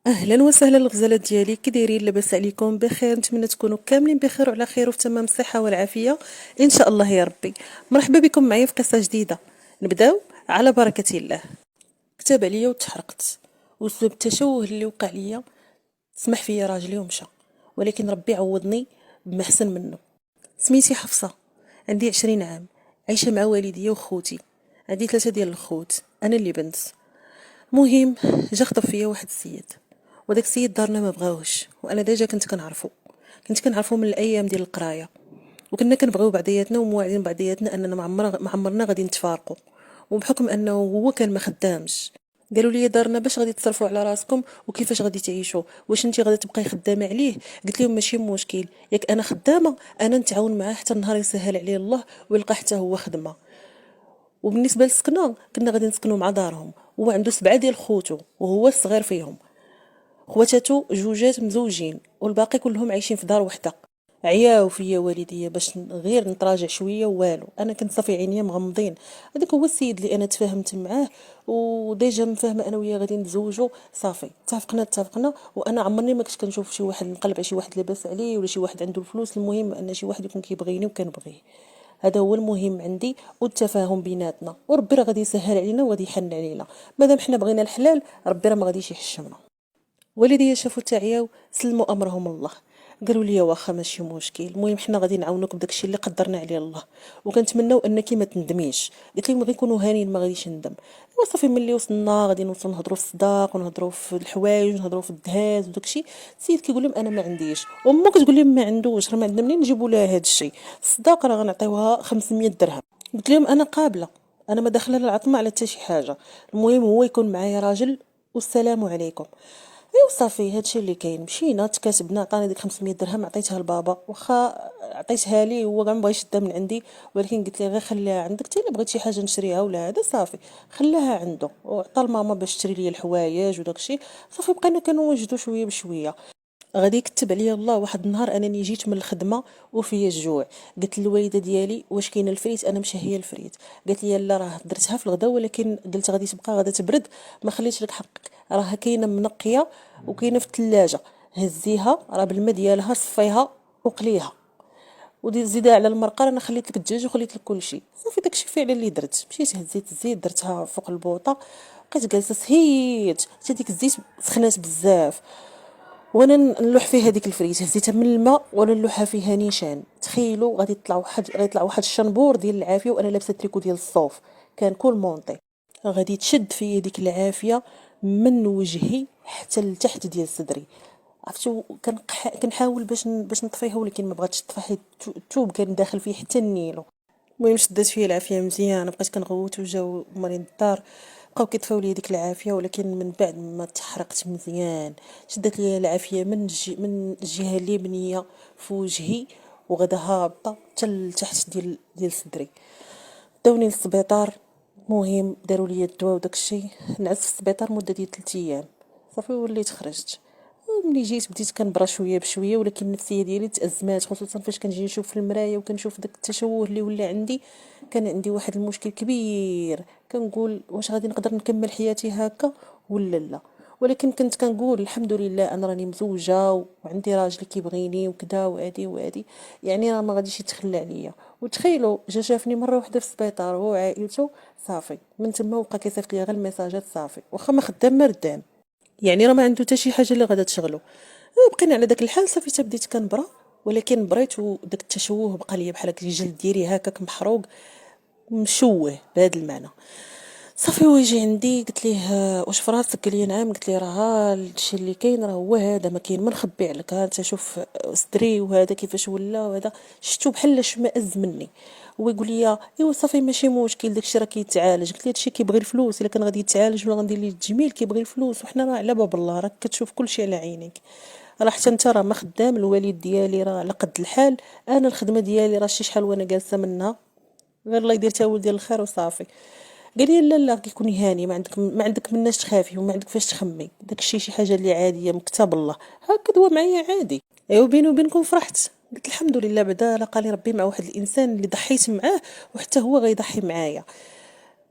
اهلا وسهلا الغزالات ديالي، كي دايرين؟ لاباس عليكم؟ بخير؟ نتمنى تكونوا كاملين بخير وعلى خير وفي تمام الصحه والعافيه ان شاء الله يا ربي. مرحبا بكم معايا في قصه جديده. نبداو على بركه الله. كتب عليا وتحرقت، وسبب التشوه اللي وقع ليا سمح فيا راجلي ومشى، ولكن ربي عوضني بما احسن منه. سميتي حفصه، عندي 20 عام، عايشه مع والديا وخوتي. عندي 3 ديال الخوت، انا اللي بنت. مهم، جا خطب فيا واحد السيد، وداك السيد دارنا ما بغاوش، وانا ديجا كنت كنعرفو من الايام ديال القرايه، وكنا كنبغيو بعضياتنا ومواعدين بعضياتنا اننا ما عمرنا غادي نتفارقوا. وبحكم انه هو كان ما خدامش، قالوا لي دارنا باش غادي تصرفوا على راسكم وكيفاش غادي تعيشوا، واش انت غادي تبقاي خدامه عليه؟ قلت لهم ماشي مشكل، ياك انا خدامه انا نتعاون معاه حتى النهار يسهل عليه الله ويلقى حتى هو خدمه. وبالنسبه للسكنه كنا غادي نسكنوا مع دارهم. هو عنده 7 ديال خوتو وهو الصغير فيهم، خواتاتو جوجات مزوجين والباقي كلهم عايشين في دار وحده. عياو فيا والديا باش غير نتراجع شويه، والو انا كنت صافي عينيا مغمضين. هذاك هو السيد اللي انا تفاهمت معاه، وديجا مفاهمه انا وياه غادي نتزوجوا. صافي اتفقنا، وانا عمرني ما كنت كنشوف شي واحد نقلب على شي واحد لاباس عليه ولا شي واحد عنده الفلوس. المهم ان شي واحد يكون كيبغيني وكنبغيه، هذا هو المهم عندي، والتفاهم بيناتنا، وربي راه غادي يسهل علينا وغادي يحن علينا. مادام حنا بغينا الحلال ربي راه ما غاديش يحشمنا. والديا شافوا تعياو سلموا امرهم الله، قالوا لي واخا ماشي مشكل، المهم حنا غادي نعاونوك بداك الشيء اللي قدرنا عليه الله، وكنتمناو انك ما تندميش. قلت لهم غير كونوا هانيين ما غاديش ندم. ايوا صافي ملي وصلنا غادي نوصل نهضروا في الصداق ونهضروا في الحوايج ونهضروا في الدهاز وداك الشيء. السيد كيقول لهم انا ما عنديش، وامو كتقول لهم ما عندوش، راه ما عندنا منين نجيبوا لها هذا الشيء. الصداق راه غنعطيوها 500 درهم. قلت لهم انا قابله، انا ما داخله لا العظمه على حتى شي حاجه، المهم هو يكون معايا راجل والسلام عليكم. ايوا صافي هادشي اللي كاين. مشينا تكاتبنا، عطاني ديك 500 درهم عطيتها لبابا، واخا عطيتها ليه هو كاع مبغى يشدها من عندي، ولكن قلت ليه غير خليها عندك، حتى الا بغيت شي حاجه نشريها ولا هذا صافي خلاها عنده. وعطى لماما باش تشري لي الحوايج وداك الشيء. صافي بقينا كنوجدوا شويه بشويه. غادي يكتب عليا الله واحد النهار انني جيت من الخدمه وفيا الجوع. قلت للوالده ديالي واش كاين الفريت، انا مشهيه الفريت. قالت لي لا راه درتها في الغدا، ولكن قلت غادي تبقى غادا تبرد، ما خليتش لك حقك، راه كاينه منقيه وكاينه في الثلاجه، هزيها راه بالما ديالها صفيها وقليها، ودير زيدها على المرقه، انا خليت لك الدجاج وخليت لك كل شيء. صافي داكشي فعلا اللي درت، مشيت هزيت الزيت درتها فوق البوطه، بقيت جالسه سهيت حتى ديك الزيت سخنات بزاف، وانا نلوح فيه هذيك الفريت، هزيتها من الماء وانا نلوحها فيها نيشان. تخيلوا غيطلع واحد الشنبور ديال العافيه وانا لابسه تريكو ديال الصوف، كان كل مونطي. غادي تشد فيا ديك العافيه من وجهي حتى لتحت ديال صدري. عرفتوا كنحاول باش نطفيها، ولكن ما بغاتش تطفي، الثوب كان داخل فيه حتى النيلو. المهم شدات فيا العافيه مزيان، بقيت كنغوت وجاو مريض الدار بقاو كيطفيو لي ديك العافيه، ولكن من بعد ما تحرقت مزيان شدت لي العافيه من الجهه اليمنيه في وجهي، وغدا هابطه حتى لتحت ديال صدري. داوني للسبيطار، مهم داروا لي الدواء وداك الشيء، نعست في السبيطار مده ديال 3 ايام. صافي وليت خرجت. ملي جيت بديت كنبرا شويه بشويه، ولكن النفسيه ديالي تأزمات، خصوصا فاش كنجي نشوف في المرايه وكنشوف داك التشوه اللي ولا عندي. كان عندي واحد المشكل كبير، كنقول واش غادي نقدر نكمل حياتي هكا ولا لا. ولكن كنت كنقول الحمد لله انا راني مزوجه وعندي راجل كيبغيني وكذا وهادي، يعني راه ما غاديش يتخلى عليا. وتخيلوا جا شافني مره واحده في السبيطار هو وعائلته، صافي من تما وبقى كيصيفط لي غير الميساجات، صافي واخا ما خدام ما ردان، يعني راه ما عنده حتى شي حاجه اللي غادا تشغله. بقينا على داك الحال، صافي حتى بديت كنبرا، ولكن بريت وداك التشوه بقى ليا بحال هكا الجلد ديالي هكاك محروق مشوه بهذا المعنى. صافي هو يجي عندي قلت ليه واش فراسك؟ قال لي نعم. قلت ليه راه الشيء اللي كاين راه هو هذا، ما كاين ما نخبي عليك، ها انت شوف صدري وهذا كيفاش ولا، وهذا شفتو بحال شمئز مني. هو يقول لي ايوا صافي ماشي مشكل، داكشي راه كيتعالج. قلت ليه هادشي كيبغي الفلوس، الا كان غادي يتعالج ولا غندير ليه التجميل كيبغي الفلوس، وحنا راه على باب الله، راك كتشوف كلشي على عينيك، راه حتى انت راه ما خدام، الوالد ديالي راه على قد الحال، انا الخدمه ديالي راه شي شحال وانا جالسه منها، غير الله يدير تا ولدي الخير وصافي. قال لي لا لا كيكوني هاني، ما عندك مناش تخافي وما عندك فاش تخمي، داك الشيء شي حاجه اللي عاديه من كتاب الله، هكا دوا معايا عادي. ايوا بيني وبينكم فرحت، قلت الحمد لله بعدا لقاني ربي مع واحد الانسان اللي ضحيت معاه وحتى هو غيضحي معايا.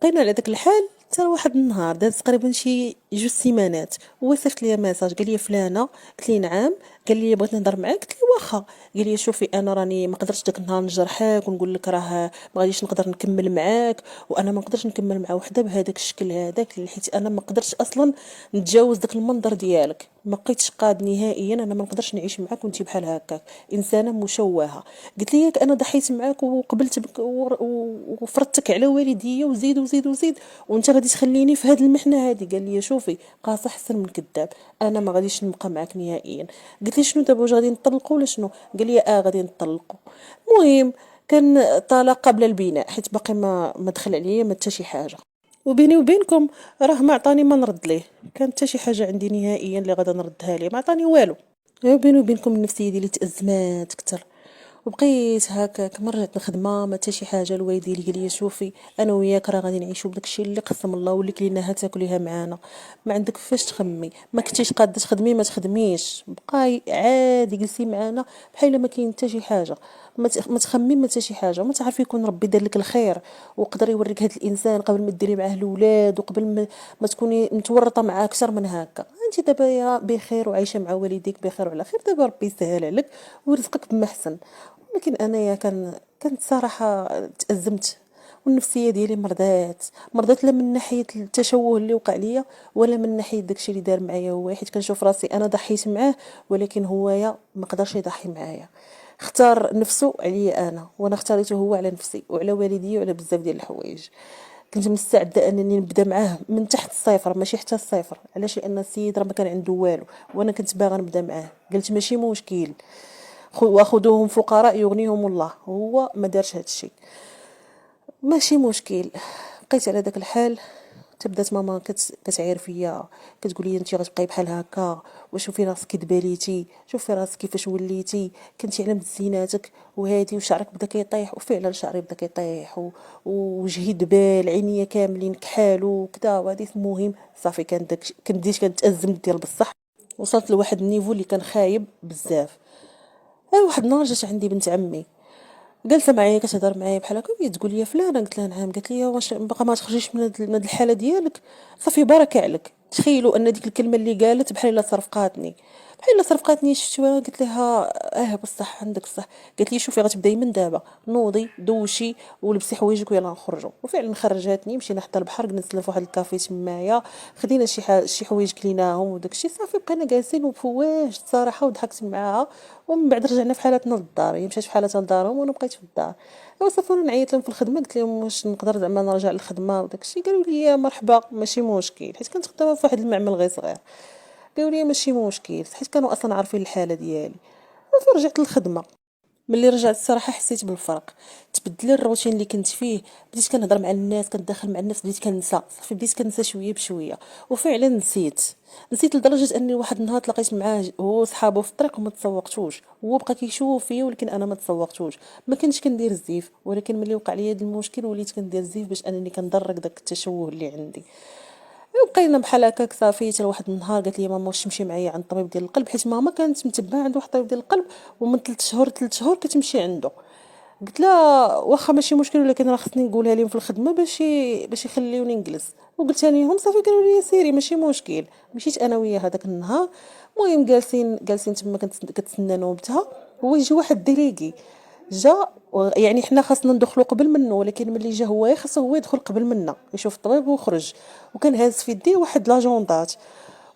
بقينا على داك الحال حتى واحد النهار داز تقريبا شي 2 سيمانات هو صيفط ليا ميساج قال لي فلانه، قلت لي نعم، قال لي بغيت نهضر معاك، قلت لي واخا. قال لي شوفي انا راني ما قدرتش داك النهار نجرحك ونقول لك راه ما غاديش نقدر نكمل معاك، وانا ما نقدرش نكمل مع وحده بهذاك الشكل هذاك، حيت انا ما قدرتش اصلا نتجاوز داك المنظر ديالك، ما بقيتش قاد نهائيا، انا ما نقدرش نعيش معاك وانت بحال هكاك انسانه مشوهه. قلت لي ياك انا ضحيت معاك وقبلت بك وفرضتك على والديا وزيد وزيد وزيد، وانت غادي تخليني في هذه المحنه هذه. قال لي شوفي قاصح احسن من كذاب، انا ما غاديش نبقى معاك نهائيا. قلت لي شنو دابا، واش غادي نطلقوا ولا شنو؟ قال لي غادي نطلقوا. المهم كان طلاق قبل البناء، حيت باقي ما دخل عليا ما حتى شي حاجه، وبيني وبينكم راه ما عطاني ما نرد ليه، كانت حتى شي حاجه عندي نهائيا اللي غادا نردها ليه، ما عطاني والو. بيني وبينكم النفسيه ديالي تأزمات كتر، وبقيت هكاك. مره رجعت الخدمه ما حتى شي حاجه، الوالد ديالي قال لي شوفي انا وياك راه غادي نعيشوا بداك الشيء اللي قسم الله وليك ليناها تاكليها معانا، ما عندك فاش تخمي، ما كنتيش قاده تخدمي ما تخدميش، بقاي عادي جلسي معانا بحال ما كاين حتى شي حاجه، ما تخمي ما حتى شي حاجه، وما تعرفي يكون ربي دار لك الخير وقدر يوريك هذا الانسان قبل ما ديري معاه الاولاد، وقبل ما تكوني متورطه معاه اكثر من هكا. انت دابا يا بخير وعايشه مع والديك بخير وعلى خير، دابا ربي يسهل عليك ويرزقك بما احسن. ولكن انايا كانت صراحه تأزمت، والنفسيه ديالي مرضات لا من ناحيه التشوه اللي وقع ليا، ولا من ناحيه داكشي اللي دار معايا هو، حيت كنشوف راسي انا ضحيت معاه، ولكن هويا ما قدرش يضحي معايا، اختار نفسه عليا انا، وانا اختاريته هو على نفسي وعلى والدي وعلى بزاف ديال الحوايج. كنت مستعده انني نبدا معاه من تحت الصفر، ماشي حتى الصفر، علاش؟ لان السيد راه ما كان عنده والو، وانا كنت باغا نبدا معاه. قلت ماشي مشكل، واخذوهم فقراء يغنيهم الله، هو ما دارش هذا الشيء، ماشي مشكل. بقيت على داك الحال. تبدات ماما كتعاير فيا، كتقول لي انت غتبقاي بحال هكا، وشوفي راسك دباليتي، شوفي راسك كيفاش وليتي، كنتي على مزيناتك وهادي وشعرك بدا كيطيح. وفعلا شعري بدا كيطيح ووجهي دبال، عينيا كاملين كحالو وكذا وهادي. المهم صافي كان داك بديت كنتأزم ديال بصح، وصلت لواحد النيفو اللي كان خايب بزاف. واحد النهار جات عندي بنت عمي، جالسه معايا كتهضر معايا بحال هكا، وهي تقول لي فلانه. قلت لها نعم. قالت لي واش باقا ما تخرجيش من هاد الحاله ديالك؟ صافي بركه عليك. تخيلوا ان ديك الكلمه اللي قالت بحال الا صرفقاتني، بحال الا صرفقاتني. شفتوها؟ قلت لها بصح عندك الصح. قالت لي شوفي غتبداي من دابا، نوضي دوشي ولبسي حوايجك ويلا نخرجوا. وفعلا خرجاتني، مشينا حتى البحر، جلسنا في واحد الكافي تمايا، خدينا شي حوايج كليناهم وداك الشيء، صافي بقينا جالسين وفواش الصراحه، وضحكت معاها. ومن بعد رجعنا في حالتنا للدار، هي مشات في حالتها لدارهم وانا بقيت في الدار. صافي انا نعيط لهم في الخدمه، قلت لهم واش نقدر زعما نرجع للخدمه وداك الشيء؟ قالوا لي مرحبا ماشي مشكل، حيت كنت خدامه في واحد المعمل غير صغير. قالوا لي ماشي مشكل، حيت كانوا اصلا عارفين الحاله ديالي. صافي رجعت للخدمه. ملي رجعت الصراحه حسيت بالفرق، تبدل الروتين اللي كنت فيه، بديت كنهضر مع الناس، كندخل مع الناس، بديت كنسى، صافي بديت كنسى شويه بشويه. وفعلا نسيت لدرجه اني واحد النهار تلاقيت معاه هو وصحابه في الطريق وما تسوقتوش، هو بقى كيشوف فيا ولكن انا ما تسوقتوش. ما كنتش كندير الزيف، ولكن ملي وقع لي هذا المشكل وليت كندير الزيف باش انني كندرك داك التشوه اللي عندي. وبقينا بحال هكاك صافي. حتى واحد النهار قالت لي ماما واش تمشي معايا عند الطبيب ديال القلب، حيت ماما كانت متبعه عند واحد الطبيب ديال القلب، ومن 3 شهور كتمشي عنده. قلت لها واخا ماشي مشكل، ولكن راه خصني نقولها لهم في الخدمه باش يخليوني نجلس. وقلتها لهم صافي، قالوا لي سيري ماشي مشكل. مشيت انا وياه هذاك النهار. المهم جالسين تما كتسنى نوبتها. هو يجي واحد ديليغي جا، يعني حنا خاصنا ندخلوا قبل منه، ولكن ملي جا هو خاصو هو يدخل قبل منا يشوف الطبيب ويخرج. وكان هاز في يديه واحد لاجوندات،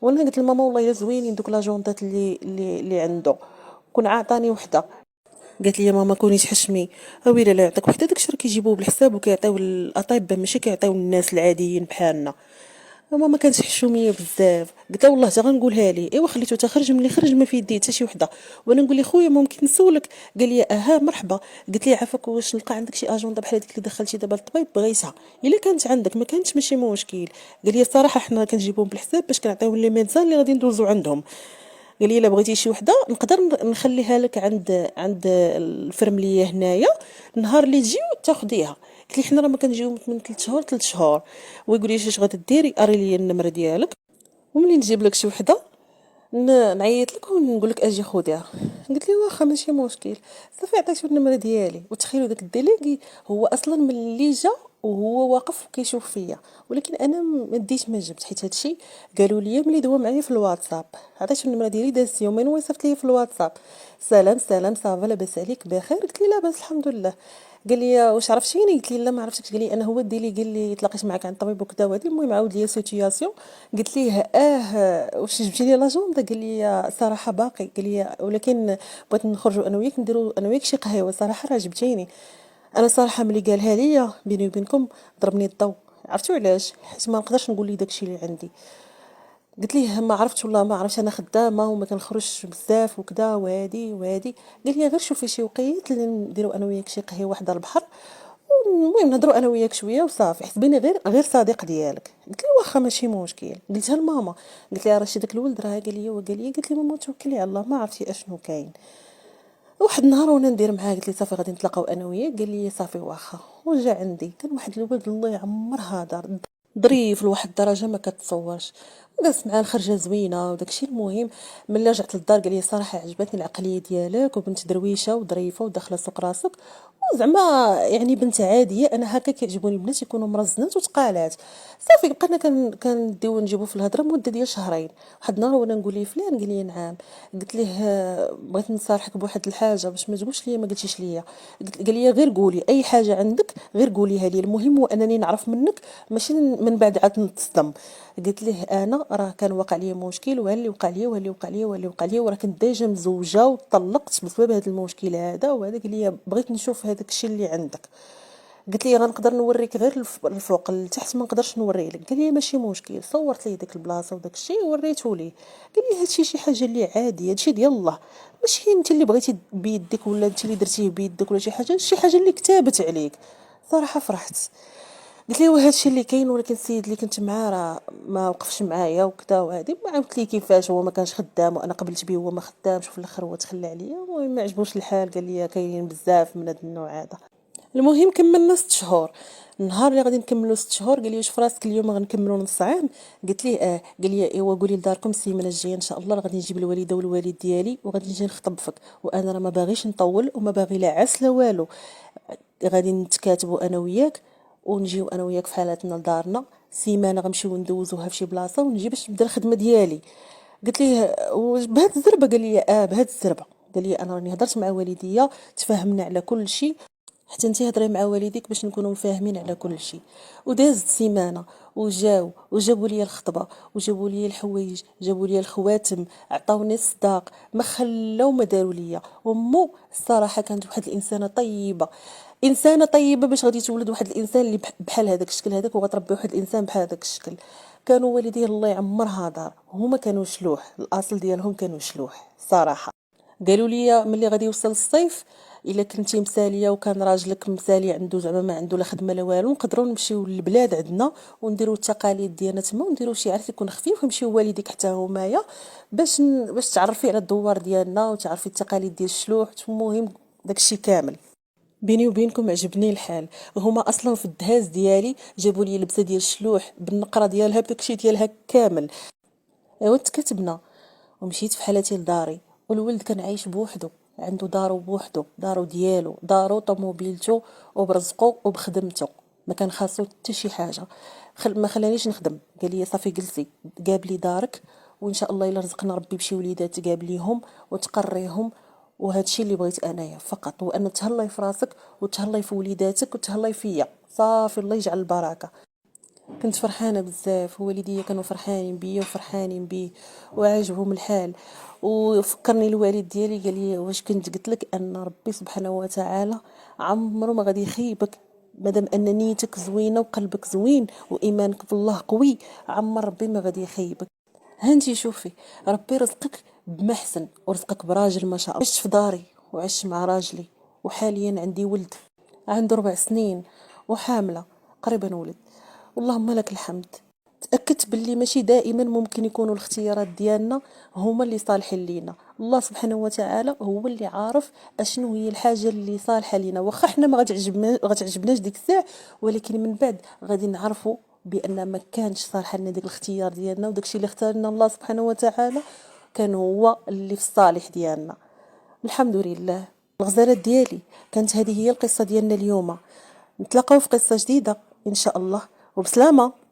وانا قلت لماما والله الا زوينين دوك لاجوندات اللي عنده، كون عطاني وحده. قالت لي يا ماما كوني تحشمي، ويلا لا يعطيك وحده، داكشي راه كيجيبوه بالحساب وكيعطيو الاطباء، ماشي كيعطيو الناس العاديين بحالنا. ماما كانت حشوميه بزاف. قلت لها والله حتى غنقولها لي، ايوا خليته تخرج، ملي خرج ما في يديه حتى شي وحده. وانا نقول لي خويا ممكن نسولك؟ قال لي مرحبا. قلت لي عافاك، واش نلقى عندك شي اجنده بحال هذيك اللي دخلتي دابا للطبيب بغيتها؟ الا كانت عندك، ما كانتش ماشي مشكل. قال لي الصراحه حنا كنجيبوهم بالحساب باش كنعطيو لي ميدزان اللي غادي ندوزو عندهم. قال لي الا بغيتي شي وحده نقدر نخليها لك عند الفرمليه هنايا، النهار اللي تجيو تاخديها. قلت لي حنا راه ما كنجيو من 3 شهور. ويقول لي اش غادي ديري؟ اري لي النمره ديالك، وملي نجيب لك شي وحده نعيط لك ونقول لك اجي خديها. قلت لي واخا ماشي مشكل. صافي عطيتو النمره ديالي. وتخيلوا داك الديليغي هو اصلا ملي جا وهو واقف كيشوف فيا، ولكن انا ما ديت ما جبت، حيت هادشي قالوا لي ملي دوا معايا في الواتساب. عطيت النمره ديالي، داز يومين ويصيفط لي في الواتساب: سلام سلام صافا لاباس عليك بخير؟ قلت لي لاباس الحمد لله. قال لي واش عرفتيني؟ قلت لي لا ما عرفتكش. قال لي انا هو ديلي قال لي تلاقيت معاك عند الطبيب وكذا وهادي. المهم عاود لي سيتوياسيون. قلت ليه واش جبتي لي لاجوندا؟ قال لي صراحه باقي. قال لي ولكن بغيت نخرجوا انا وياك نديروا انا وياك شي قهوه، صراحه راه جبتيني. انا صراحه ملي قالها ليا بيني وبينكم ضربني الضو. عرفتوا علاش؟ حيت ما نقدرش نقول ليه داكشي اللي عندي. قلت ليه ما عرفتش والله ما عرفتش، انا خدامه وما كنخرجش بزاف وكذا وهادي وهادي. قال لي غير شوفي شي وقيت اللي نديروا انا وياك شي قهوه وحده على البحر، المهم نهضروا انا وياك شويه وصافي، حسبيني غير صديق ديالك. قلت له واخا ماشي مشكل. قلتها لماما، قلت لها راه شي داك الولد راه قال لي وقال لي. قلت لي ماما توكلي على الله ما عرفتي اشنو كاين. واحد النهار وانا ندير معاه قلت لي صافي غادي نتلاقاو انا وياك. قال لي صافي واخا. وجا عندي كان واحد الولد الله يعمر هدر ظريف لواحد الدرجه ما كتصورش، جلست معاه الخرجه زوينه وداكشي. المهم ملي رجعت للدار قال لي صراحه عجبتني العقليه ديالك وبنت درويشه وظريفه وداخله سوق راسك، وزعما يعني بنت عاديه. انا هكا كيعجبوني البنات يكونوا مرزنات وتقالات. صافي بقينا كنديو نجيبو في الهضره مده ديال شهرين. واحد النهار وانا نقول ليه فلان، قال لي نعم. قلت ليه بغيت نصارحك بواحد الحاجه باش ما تقولش ليا ما قلتيش ليا. قال لي غير قولي اي حاجه عندك غير قوليها لي، المهم هو انني نعرف منك ماشي من بعد عاد نتصدم. قلت له انا راه كان واقع لي مشكل وها اللي وقع لي وها اللي وقع لي وها اللي وقع لي، وراه كنت ديجا مزوجه وطلقت بسبب هذا المشكل هذا وهذا. قال لي بغيت نشوف هذاك الشيء اللي عندك. قلت لي غنقدر نوريك غير الفوق، لتحت ما نقدرش نوري لك. قال لي ماشي مشكل. صورت ليه ديك البلاصه وداك الشيء وريته ليه. قال لي هادشي شي حاجه اللي عاديه، هادشي ديال الله، ماشي انت اللي بغيتي بيدك ولا انت اللي درتيه بيدك ولا شي حاجه اللي كتابت عليك. صراحه فرحت. قلت لي وهذا الشيء اللي كاين، ولكن السيد اللي كنت معاه راه ما وقفش معايا وكذا وهادي. ما عاودت ليه كيفاش هو ما كانش خدام وانا قبلت به هو ما خدامش، وفي الاخر هو تخلى عليا. المهم ما عجبوش الحال، قال لي كاينين بزاف من هذا النوع هذا. المهم كملنا 6 شهور. النهار اللي غادي نكملوا 6 شهور قال لي واش فراسك اليوم غنكملوا نص عام؟ قلت ليه قال لي ايوا قولي لداركم السيمانه الجايه ان شاء الله راه غادي نجيب الوالده والوالد ديالي وغادي نجي نخطب فيك، وانا راه ما باغيش نطول وما باغي لا عرس لا والو. غادي نتكاتبوا انا وياك ونجيو انا وياك في حالاتنا لدارنا، سيمانه غنمشيو ندوزوها في شي بلاصه ونجي باش نبدا الخدمه ديالي. قلت ليه بهاد الزربه؟ قال لي بهاد الزربه. قال لي انا راني هضرت مع والديا تفاهمنا على كل شيء، حتى انت هضري مع والديك باش نكونوا مفاهمين على كل شيء. ودازت سيمانه وجابوا لي الخطبه وجابوا لي الحوايج، جابوا لي الخواتم، عطاوني الصداق، ما خلاو ما داروا ليا. ومو الصراحه كانت واحد الانسانه طيبه، انسانه طيبه باش غادي تولد واحد الانسان اللي بحال هذاك الشكل هذاك، وغتربي واحد الانسان بحال هذاك الشكل. كانوا والديه الله يعمرها دار هما كانوا شلوح، الاصل ديالهم كانوا شلوح صراحه. قالوا لي ملي غادي يوصل الصيف الا كنتي مساليه وكان راجلك مسالي عنده زعما ما عنده لا خدمه لا والو، نقدروا نمشيو للبلاد عندنا ونديروا التقاليد ديالنا تما ونديروا شي عرس يكون خفيف ويمشيو والديك حتى همايا باش تعرفي على الدوار ديالنا وتعرفي التقاليد ديال الشلوح. المهم داكشي كامل. بيني وبينكم عجبني الحال. هما اصلا في الدهاز ديالي جابوا لي لبسه ديال الشلوح بالنقره ديالها بداكشي ديالها كامل. ايوا تكتبنا ومشيت في حالتي لداري، والولد كان عايش بوحدو، عنده دارو بوحدو، دارو ديالو، دارو طوموبيلتو وبرزقو وبخدمته، ما كان خاصو حتى شي حاجه. ما خلانيش نخدم. قال لي صافي جلسي قاب لي دارك وان شاء الله الا رزقنا ربي بشي وليدات تقاب ليهم وتقريهم. وهذا الشيء اللي بغيت انايا فقط، هو ان تهلاي في راسك وتهلاي في وليداتك وتهلاي فيا. صافي الله يجعل البركه. كنت فرحانه بزاف، ووالديا كانوا فرحانين بيا وفرحانين بيه وعاجبهم الحال. وفكرني الوالد ديالي قال لي واش كنت قلت لك ان ربي سبحانه وتعالى عمره ما غادي يخيبك، مادام ان نيتك زوينه وقلبك زوين وايمانك بالله قوي، عمر ربي ما غادي يخيبك. هانتي شوفي ربي رزقك بمحسن ورزقك براجل ما شاء الله. عشت في داري وعشت مع راجلي، وحاليا عندي ولد عنده 4 سنين وحامله قريبا نولد. اللهم لك الحمد. تأكدت باللي ماشي دائما ممكن يكونوا الاختيارات ديالنا هما اللي صالحين لينا. الله سبحانه وتعالى هو اللي عارف اشنو هي الحاجه اللي صالحه لينا، واخا حنا ما غتعجبناش ديك الساعه، ولكن من بعد غادي نعرفوا بان ما كانش صالحه لنا ديك الاختيار ديالنا، وداكشي اللي اختار لنا الله سبحانه وتعالى كان هو اللي في الصالح ديالنا. الحمد لله. الغزالات ديالي كانت هذه هي القصه ديالنا اليوم. نتلاقاو في قصه جديده ان شاء الله. وبسلامه.